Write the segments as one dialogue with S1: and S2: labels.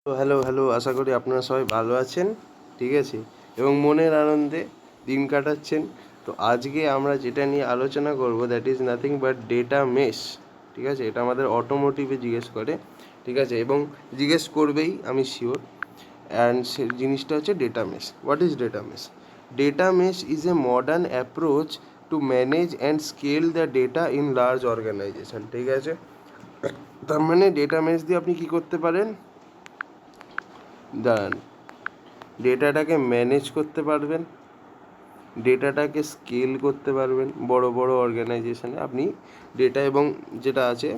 S1: তো hello hello, আশা করি আপনারা সবাই ভালো আছেন, ঠিক আছে, এবং মনের আনন্দে দিন কাটাচ্ছেন। তো আজকে আমরা যেটা নিয়ে আলোচনা করব, that is nothing but data mesh. ঠিক আছে, এটা আমাদের অটোমোটিভে জিজ্ঞেস করে, ঠিক আছে, এবং জিজ্ঞেস করবেই আমি শিওর। অ্যান্ড সে জিনিসটা হচ্ছে data mesh. What is data mesh? Data mesh is a modern approach to manage and scale the data in large organisation. ঠিক আছে, তার মানে ডেটা মেশ দিয়ে আপনি কী করতে পারেন? দাঁড়ান, ডেটাটাকে ম্যানেজ করতে পারবেন, ডেটাটাকে স্কেল করতে পারবেন। বড় বড় অর্গানাইজেশনে আপনি ডেটা এবং যেটা আছে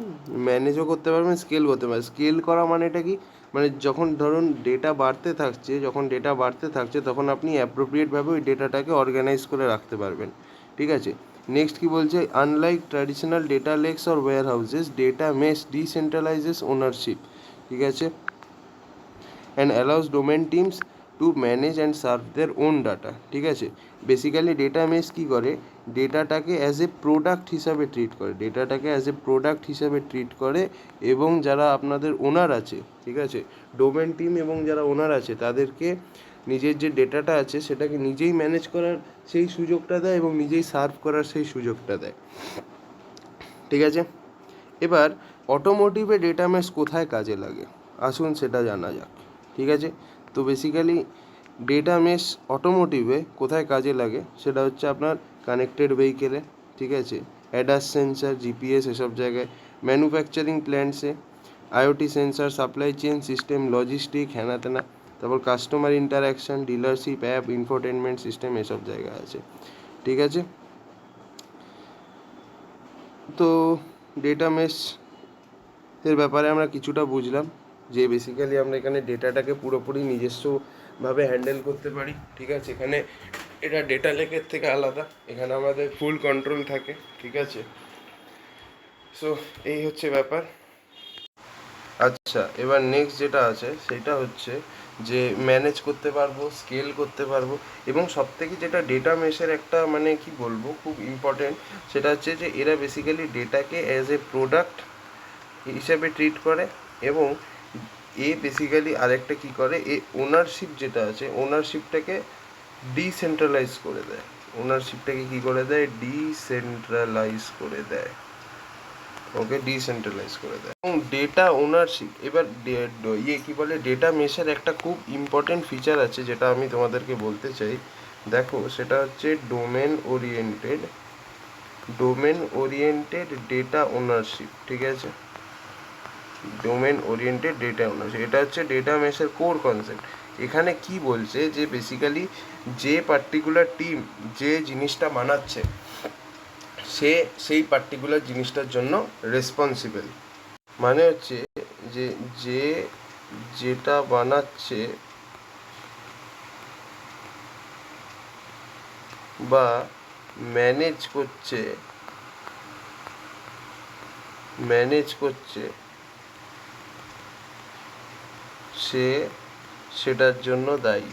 S1: ম্যানেজও করতে পারবেন, স্কেল করতে পারবেন। স্কেল করা মানেটা কি? মানে যখন ধরুন ডেটা বাড়তে থাকছে তখন আপনি অ্যাপ্রোপ্রিয়েটভাবে ওই ডেটাটাকে অর্গানাইজ করে রাখতে পারবেন। ঠিক আছে, নেক্সট কি বলছে? Unlike traditional data lakes or warehouses, data mesh decentralizes ownership. ঠিক আছে, and allows domain teams to manage and serve their own data. ঠিক আছে, বেসিক্যালি ডেটা মেশ কী করে? ডেটাটাকে অ্যাজ এ প্রোডাক্ট হিসাবে ট্রিট করে, এবং যারা আপনাদের ওনার আছে, ঠিক আছে, ডোমেন টিম এবং যারা ওনার আছে তাদেরকে নিজের যে ডেটাটা আছে সেটাকে নিজেই ম্যানেজ করার সেই সুযোগটা দেয় এবং নিজেই সার্ভ করার সেই সুযোগটা দেয়। ঠিক আছে, এবার অটোমোটিভে ডেটা মেশ কোথায় কাজে লাগে আসুন সেটা জানা যাক। ঠিক আছে, তো বেসিক্যালি ডেটা মেশ অটোমোটিভে কোথায় কাজে লাগে সেটা হচ্ছে আপনার কানেক্টেড ভেহিকেলে, ঠিক আছে, অ্যাডাস সেন্সার, জিপিএস, এসব জায়গায়, ম্যানুফ্যাকচারিং প্ল্যান্টসে, IoT sensor, supply chain system, logistic, হ্যানা তেনা, তারপর customer interaction, dealership, app, infotainment system, এসব জায়গায় আছে। ঠিক আছে, তো ডেটা মেশ এর ব্যাপারে আমরা কিছুটা বুঝলাম যে বেসিক্যালি আমরা এখানে ডেটাটাকে পুরোপুরি নিজস্বভাবে হ্যান্ডেল করতে পারি। ঠিক আছে, এখানে এটা ডেটা লেকের থেকে আলাদা, এখানে আমাদের ফুল কন্ট্রোল থাকে। ঠিক আছে, সো এই হচ্ছে ব্যাপার। আচ্ছা, এবার নেক্সট যেটা আছে সেটা হচ্ছে যে ম্যানেজ করতে পারবো, স্কেল করতে পারবো, এবং সবথেকে যেটা ডেটা মেশের একটা মানে কি বলবো খুব ইম্পর্টেন্ট, সেটা হচ্ছে যে এরা বেসিক্যালি ডেটাকে অ্যাজ এ প্রোডাক্ট হিসাবে ট্রিট করে, এবং এ বেসিক্যালি আরেকটা কি করে, এ ওনারশিপ যেটা আছে ওনারশিপটাকে ডিসেন্ট্রালাইজ করে দেয়। ওনারশিপটাকে কি করে দেয়? ডিসেন্ট্রালাইজ করে দেয়। ওকে, ডিসেন্ট্রালাইজ করে দেয়। এবং ডেটা ওনারশিপ, এবার কি বলে, ডেটা মেশের একটা খুব ইম্পর্টেন্ট ফিচার আছে যেটা আমি তোমাদেরকে বলতে চাই। দেখো, সেটা হচ্ছে ডোমেন ওরিয়েন্টেড ডেটা ওনারশিপ। ঠিক আছে, ডোমেন ওরিয়েন্টেড ডেটা ওনারশিপ, এটা হচ্ছে ডেটা মেশের কোর কনসেপ্ট। এখানে কি বলছে যে বেসিক্যালি যে পার্টিকুলার টিম যে জিনিসটা বানাচ্ছে সে সেই পার্টিকুলার জিনিসটার জন্য রেসপন্সিবল। মানে হচ্ছে যে যে যেটা বানাচ্ছে বা ম্যানেজ করছে সে সেটার জন্য দায়ী।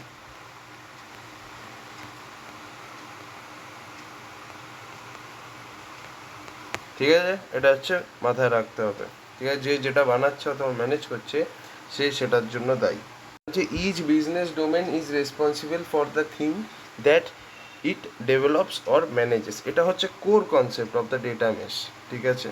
S1: ঠিক আছে, এটা হচ্ছে মাথায় রাখতে হবে। ঠিক আছে, যে যেটা বানাচ্ছে অথবা ম্যানেজ করছে সে সেটার জন্য দায়ী। যে each business domain is responsible for the thing that it develops or manages, এটা হচ্ছে core concept of the data mesh. ঠিক আছে,